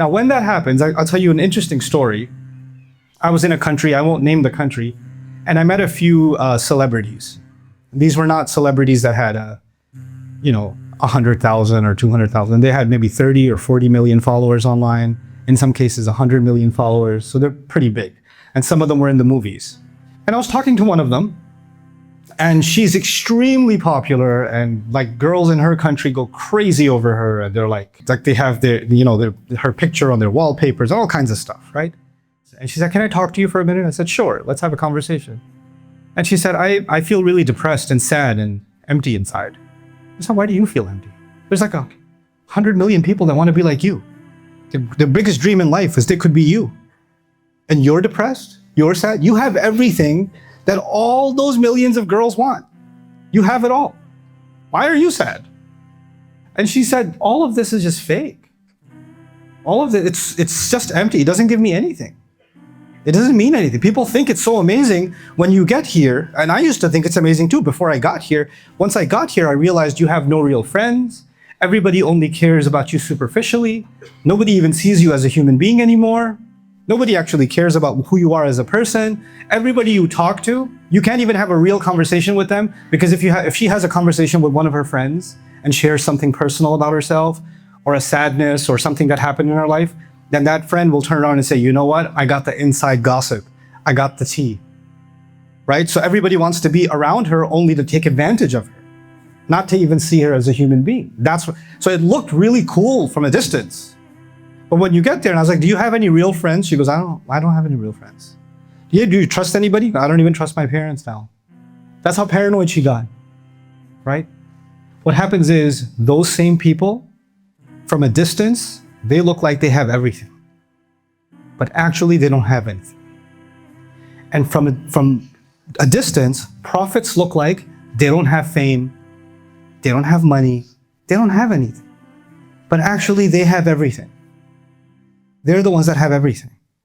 Now, when that happens, I'll tell you an interesting story. I was in a country, I won't name the country, and I met a few celebrities. These were not celebrities that had, 100,000 or 200,000. They had maybe 30 or 40 million followers online. In some cases, 100 million followers. So they're pretty big. And some of them were in the movies. And I was talking to one of them, and she's extremely popular, and like girls in her country go crazy over her. And they're like they have her picture on their wallpapers, all kinds of stuff, right? And she said, "Can I talk to you for a minute?" I said, "Sure, let's have a conversation." And she said, I feel really depressed and sad and empty inside. I said, "Why do you feel empty? There's like 100 million people that want to be like you. The biggest dream in life is they could be you. And you're depressed, you're sad, you have everything that all those millions of girls want. You have it all. Why are you sad?" And she said, "All of this is just fake. All of it, it's just empty. It doesn't give me anything. It doesn't mean anything. People think it's so amazing when you get here, and I used to think it's amazing too before I got here. Once I got here, I realized you have no real friends. Everybody only cares about you superficially. Nobody even sees you as a human being anymore. Nobody actually cares about who you are as a person. Everybody you talk to, you can't even have a real conversation with them, because if she has a conversation with one of her friends and shares something personal about herself, or a sadness or something that happened in her life, then that friend will turn around and say, "You know what? I got the inside gossip. I got the tea." Right? So everybody wants to be around her only to take advantage of her, not to even see her as a human being. So it looked really cool from a distance. But when you get there, and I was like, "Do you have any real friends?" She goes, I don't have any real friends." "Yeah, do you trust anybody?" "I don't even trust my parents now." That's how paranoid she got, right? What happens is those same people, from a distance, they look like they have everything, but actually they don't have anything. And from a distance, prophets look like they don't have fame, they don't have money, they don't have anything, but actually they have everything. They're the ones that have everything.